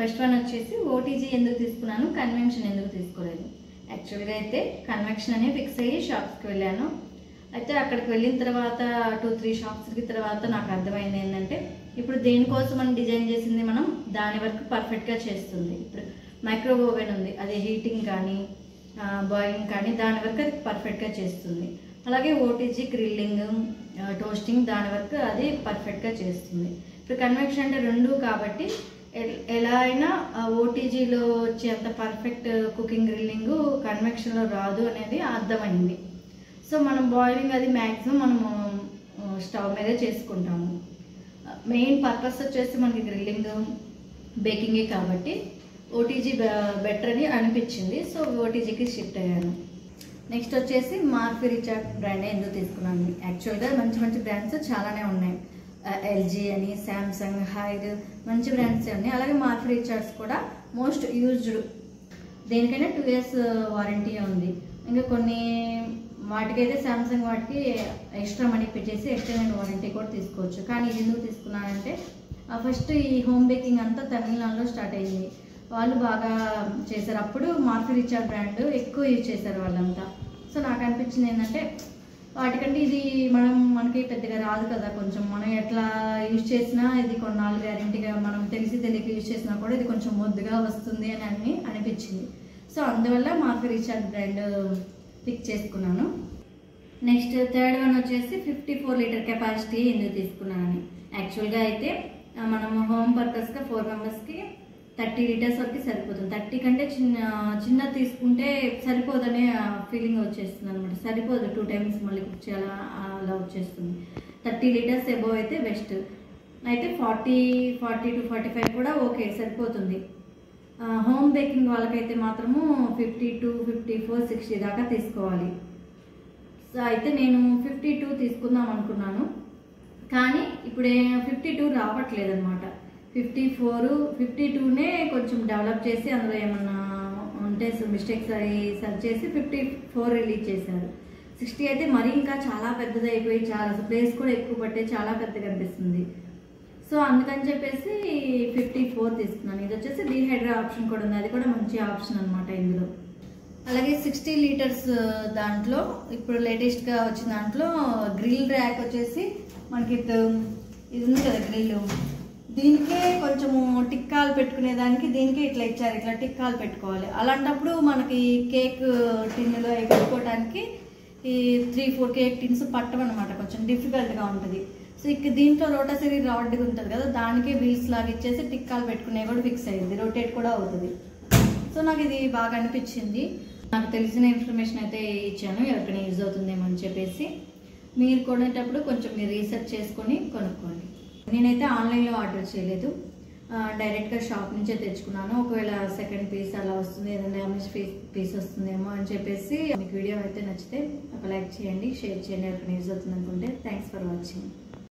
First one వచ్చేసి OTG ఎందుకు తీసుకున్నాను, కన్వెన్షన్ ఎందుకు తీసుకోలేదు. యాక్చువల్గా అయితే కన్వెన్షన్ అనే ఫిక్స్ అయ్యి షాప్స్కి వెళ్ళాను. అయితే అక్కడికి వెళ్ళిన తర్వాత 2-3 షాప్స్కి తర్వాత నాకు అర్థమైంది ఏంటంటే, ఇప్పుడు దేనికోసం మనం డిజైన్ చేసింది మనం దాని వరకు పర్ఫెక్ట్గా చేస్తుంది. ఇప్పుడు మైక్రోవేవ్ ఓవెన్ ఉంది, అది హీటింగ్ కానీ బాయిలింగ్ కానీ దాని వరకు అది పర్ఫెక్ట్గా చేస్తుంది. అలాగే ఓటీజీ గ్రిల్లింగ్ టోస్టింగ్ దాని వరకు అది పర్ఫెక్ట్గా చేస్తుంది. ఇప్పుడు కన్వెన్షన్ అంటే రెండు కాబట్టి ఎలా అయినా ఓటీజీలో వచ్చేంత పర్ఫెక్ట్ కుకింగ్ గ్రిల్లింగ్ కన్వెక్షన్లో రాదు అనేది అర్థమైంది. సో మనం బాయిలింగ్ అది మ్యాక్సిమం మనము స్టవ్ మీదే చేసుకుంటాము. మెయిన్ పర్పస్ వచ్చేసి మనకి గ్రిల్లింగ్ బేకింగే కాబట్టి ఓటీజీ బెటర్ అని అనిపించింది. సో ఓటీజీకి షిఫ్ట్ అయ్యాను. నెక్స్ట్ వచ్చేసి మార్ఫీ రిచార్డ్ బ్రాండ్ ఎందుకు తీసుకున్నాను. యాక్చువల్గా మంచి మంచి బ్రాండ్స్ చాలానే ఉన్నాయి. ఎల్జీ అని, శాంసంగ్, హైర్ మంచి బ్రాండ్స్ ఉన్నాయి. అలాగే మార్ఫీ రిచార్డ్స్ కూడా మోస్ట్ యూజ్డ్, దేనికైనా 2 years వారంటీ ఉంది. ఇంకా కొన్ని వాటికైతే శాంసంగ్ వాటికి ఎక్స్ట్రా మనీ పే చేసి ఎక్స్టెండెడ్ వారంటీ కూడా తీసుకోవచ్చు. కానీ ఇది ఎందుకు తీసుకున్నానంటే, ఫస్ట్ ఈ హోమ్ బేకింగ్ అంతా తమిళనాడులో స్టార్ట్ అయ్యింది. వాళ్ళు బాగా చేశారు. అప్పుడు మార్ఫీ రిచార్డ్ బ్రాండ్ ఎక్కువ యూజ్ చేశారు వాళ్ళంతా. సో నాకు అనిపించింది ఏంటంటే, వాటికంటే ఇది మనకి పెద్దగా రాదు కదా, కొంచెం మనం ఎట్లా యూజ్ చేసినా ఇది కొన్నాళ్ళు గ్యారెంటీగా మనం తెలియక యూజ్ చేసినా కూడా ఇది కొంచెం మొద్దుగా వస్తుంది అని అనిపించింది. సో అందువల్ల మార్ఫీ రిచార్డ్ బ్రాండ్ పిక్ చేసుకున్నాను. నెక్స్ట్ థర్డ్ వన్ వచ్చేసి 54 లీటర్ కెపాసిటీ ఎందుకు తీసుకున్నానని. యాక్చువల్గా అయితే మనం హోమ్ పర్పస్గా 4 మెంబర్స్కి 30 లీటర్స్ వరకు సరిపోతుంది. 30 కంటే చిన్న తీసుకుంటే సరిపోదనే ఫీలింగ్ వచ్చేస్తుంది అనమాట. సరిపోదు, 2 times మళ్ళీ కుక్ చేయాలా అలా వచ్చేస్తుంది. 30 లీటర్స్ ఎబోవ్ అయితే బెస్ట్. అయితే 40 to 45 కూడా ఓకే, సరిపోతుంది. హోమ్ బేకింగ్ వాళ్ళకైతే మాత్రము 52, 54, 60 దాకా తీసుకోవాలి. సో అయితే నేను 52 తీసుకుందాం అనుకున్నాను, కానీ ఇప్పుడు 52 రావట్లేదు అనమాట. 54, 52నే కొంచెం డెవలప్ చేసి అందులో ఏమన్నా ఉంటే మిస్టేక్స్ అవి సర్చ్ చేసి 54 రిలీజ్ చేశారు. 60 అయితే మరీ ఇంకా చాలా పెద్దది అయిపోయి చాలా ప్లేస్ కూడా ఎక్కువ పట్టే చాలా పెద్దగా అనిపిస్తుంది. సో అందుకని చెప్పేసి 54 తీసుకున్నాను. ఇది వచ్చేసి డీహైడ్రా ఆప్షన్ కూడా ఉంది, అది కూడా మంచి ఆప్షన్ అనమాట ఇందులో. అలాగే 60 లీటర్స్ దాంట్లో ఇప్పుడు లేటెస్ట్గా వచ్చిన దాంట్లో గ్రిల్ ర్యాక్ వచ్చేసి మనకి ఇది ఉంది కదా గ్రిల్, దీనికే కొంచెము టిక్కాలు పెట్టుకునే దానికి దీనికే ఇట్లా ఇచ్చారు, ఇట్లా టిక్కాలు పెట్టుకోవాలి. అలాంటప్పుడు మనకి కేక్ టిన్నులో అవి పెట్టుకోవడానికి ఈ 3-4 కేక్ టిన్స్ పట్టమన్నమాట, కొంచెం డిఫికల్ట్గా ఉంటుంది. సో ఇక దీంట్లో రోటసరీ రాడ్ ఉంటుంది కదా, దానికే వీల్స్ లాగా ఇచ్చేసి టిక్కాలు పెట్టుకునే కూడా ఫిక్స్ అయ్యింది, రొటేట్ కూడా అవుతుంది. సో నాకు ఇది బాగా అనిపించింది. నాకు తెలిసిన ఇన్ఫర్మేషన్ అయితే ఇచ్చాను, ఎవరికైనా యూజ్ అవుతుందేమో అని చెప్పేసి. మీరు కొనేటప్పుడు కొంచెం మీరు రీసెర్చ్ చేసుకొని కొనుక్కోండి. నేనైతే ఆన్లైన్లో ఆర్డర్ చేయలేదు, డైరెక్ట్గా షాప్ నుంచే తెచ్చుకున్నాను. ఒకవేళ సెకండ్ పీస్ అలా వస్తుంది, ఏదైనా డ్యామేజ్ పీస్ వస్తుందేమో అని చెప్పేసి. మీకు వీడియో అయితే నచ్చితే ఒక లైక్ చేయండి, షేర్ చేయండి, ఎవరికైనా యూజ్ అవుతుంది అనుకుంటే. Thanks for watching.